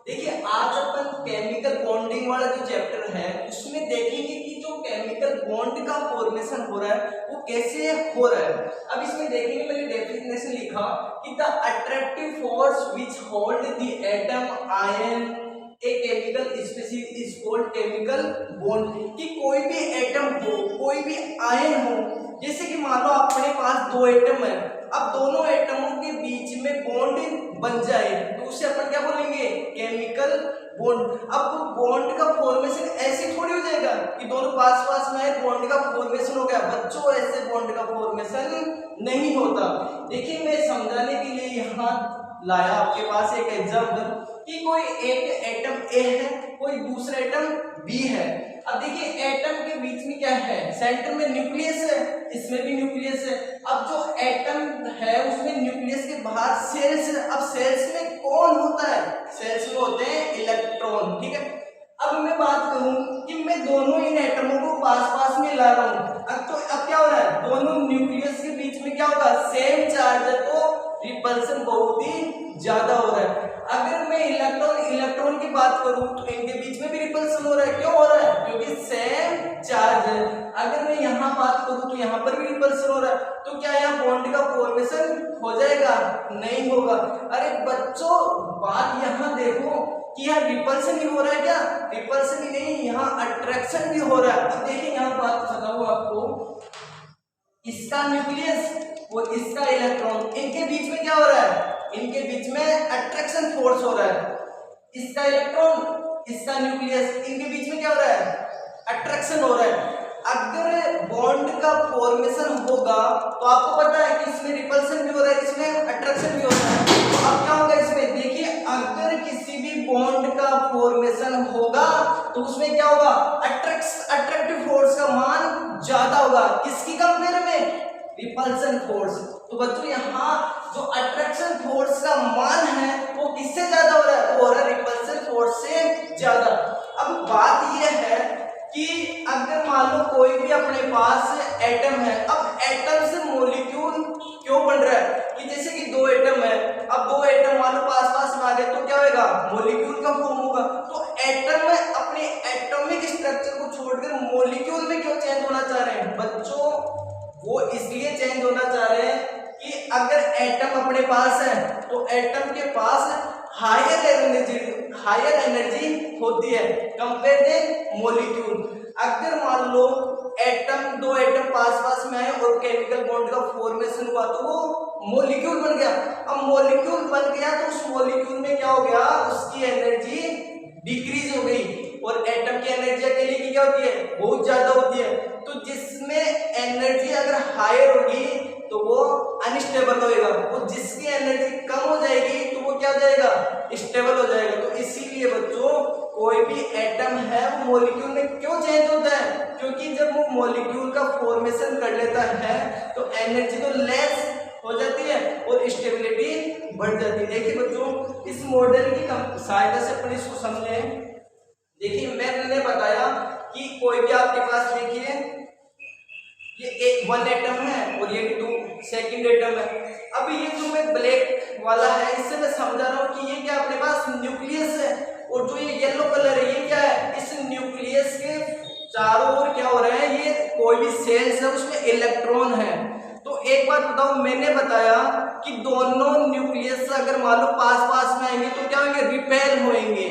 देखिए आज अपन chemical bonding वाला जो चैप्टर है उसमें देखेंगे कि जो केमिकल बॉन्ड का फॉर्मेशन हो रहा है वो कैसे हो रहा है। अब इसमें देखेंगे, मैंने डेफिनेशन लिखा कि the attractive force which hold the atom ion a chemical species is called chemical bond. कि कोई भी एटम हो, कोई भी आयन हो, जैसे कि मान लो अपने पास दो एटम है, अब दोनों एटमों के बीच में बॉन्ड बन जाए तो उसे अपन क्या बोलेंगे, केमिकल बॉन्ड। अब बॉन्ड का फॉर्मेशन ऐसे थोड़ी हो जाएगा कि दोनों पास पास में है बॉन्ड का फॉर्मेशन हो गया। बच्चों ऐसे बॉन्ड का फॉर्मेशन नहीं होता। देखिए मैं समझाने के लिए यहाँ लाया आपके पास एक एग्जांपल कि कोई एक एटम ए है, कोई दूसरा एटम बी है। अब देखिए एटम के बीच में क्या है, सेंटर में न्यूक्लियस है, इसमें भी न्यूक्लियस है। अब जो एटम है उसमें न्यूक्लियस के बाहर सेल्स है। अब सेल्स में कौन होता है, सेल्स में होते हैं इलेक्ट्रॉन। ठीक है, अब मैं बात करूं कि मैं दोनों इन एटमों को पास पास में ला रहा हूं। अब क्या हो रहा है, दोनों न्यूक्लियस के बीच में क्या होगा, सेम चार्ज है तो रिपल्सन बहुत ही ज्यादा हो रहा है। अगर मैं इलेक्ट्रॉन की बात करूं तो इनके बीच में भी रिपल्सन हो रहा है। क्यों हो रहा है, क्योंकि सेम चार्ज है। अगर मैं यहाँ बात करूं तो यहाँ पर भी रिपल्सन हो रहा है, तो क्या यहाँ बॉन्ड का फॉर्मेशन हो जाएगा, नहीं होगा। अरे बच्चों बात यहाँ देखो कि यहाँ रिपल्सन ही हो रहा है, क्या रिपल्सन ही नहीं, यहाँ अट्रैक्शन भी हो रहा है। अब देखिए यहाँ बात बताऊं आपको, इसका न्यूक्लियस और इसका इलेक्ट्रॉन, इनके बीच में क्या हो रहा है, इनके बीच में अट्रैक्शन फोर्स हो रहा है। इसका इलेक्ट्रॉन इसका न्यूक्लियस, इनके बीच में क्या हो रहा है, अट्रैक्शन हो रहा है। अगर बॉन्ड का फॉर्मेशन होगा तो आपको पता है कि इसमें रिपल्सन भी हो रहा है, इसमें अट्रैक्शन भी हो रहा है। तो अब क्या होगा इसमें, देखिए अगर किसी भी बॉन्ड का फॉर्मेशन होगा तो उसमें क्या होगा, अट्रैक्टिव फोर्स का मान ज्यादा होगा। किसकी कंपेयर में, रिपल्सन फोर्स। तो बच्चों यहाँ जो अट्रैक्शन फोर्स का मान है वो किससे ज्यादा हो रहा है, वो हो रहा है रिपल्सन फोर्स से ज्यादा। अब बात यह है कि अगर मान लो कोई भी अपने पास एटम है, अब एटम से मॉलिक्यूल क्यों बन रहा है कि जैसे कि दो एटम है, अब दो एटम मान लो पास पास में आ गए तो क्या होगा, मॉलिक्यूल का फॉर्म होगा। तो एटम में अपने एटॉमिक स्ट्रक्चर को छोड़कर मॉलिक्यूल में क्यों चेंज होना चाह रहे हैं बच्चों, वो इसलिए चेंज होना चाह रहे हैं कि अगर एटम अपने पास है तो एटम के पास हायर एनर्जी होती है कंपेयर टू मॉलिक्यूल। अगर मान लो दो एटम पास पास में आए और केमिकल बॉन्ड का फॉर्मेशन हुआ तो वो मॉलिक्यूल बन गया। अब मॉलिक्यूल बन गया तो उस मॉलिक्यूल में क्या हो गया, उसकी एनर्जी डिक्रीज हो गई। और एटम की एनर्जी अकेले की क्या होती है, बहुत ज्यादा होती है। तो जिसमें एनर्जी अगर हायर होगी तो वो अनस्टेबल होएगा, और जिसकी एनर्जी कम हो जाएगी तो वो क्या हो जाएगा, स्टेबल हो जाएगा। तो इसीलिए बच्चों कोई भी एटम है वो मॉलिक्यूल में क्यों चेंज होता है, क्योंकि जब वो मॉलिक्यूल का फॉर्मेशन कर लेता है तो एनर्जी तो लेस हो जाती है और स्टेबिलिटी बढ़ जाती है। देखिए बच्चों इस मॉडल की सहायता से अपन इसको समझें। देखिए मैंने बताया कि कोई भी आपके पास देखिए ये एक वन एटम है और ये भी टू सेकंड एटम है। अभी ये जो मैं ब्लैक वाला है इससे मैं समझा रहा हूँ कि ये क्या अपने पास न्यूक्लियस है, और जो ये येलो कलर है ये क्या है, इस न्यूक्लियस के चारों ओर क्या हो रहा है, ये कोई भी सेल्स है उसमें इलेक्ट्रॉन है। तो एक बात बताओ, मैंने बताया कि दोनों न्यूक्लियस अगर मान लो पास पास में आएंगे तो क्या होंगे, रिपेल होंगे।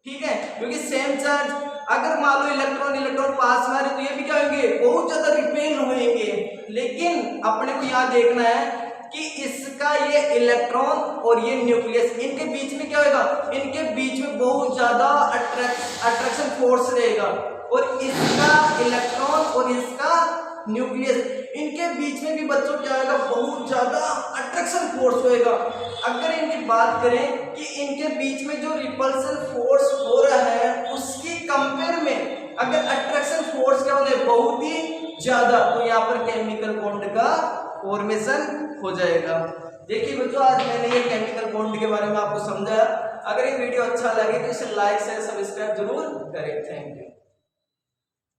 ठीक है, क्योंकि सेम चार्ज। अगर मान लो इलेक्ट्रॉन पास में आ रहे तो ये भी क्या होंगे, बहुत ज्यादा रिपेल होंगे। लेकिन अपने को यहाँ देखना है कि इसका ये इलेक्ट्रॉन और ये न्यूक्लियस, इनके बीच में क्या होगा, इनके बीच में बहुत ज्यादा अट्रैक्शन फोर्स रहेगा। और इसका इलेक्ट्रॉन और इसका न्यूक्लियस, इनके बीच में भी बच्चों क्या होगा, बहुत ज्यादा अट्रैक्शन फोर्स होएगा। अगर इनकी बात करें कि इनके बीच में जो रिपल्सन फोर्स हो रहा है उसकी कंपेयर में अगर अट्रैक्शन फोर्स क्या होता है, बहुत ही ज्यादा, तो यहाँ पर केमिकल बॉन्ड का फॉर्मेशन हो जाएगा। देखिए बच्चों आज मैंने ये केमिकल बॉन्ड के बारे में आपको समझाया। अगर ये वीडियो अच्छा लगे तो इसे लाइक शेयर सब्सक्राइब जरूर करें। Thank you.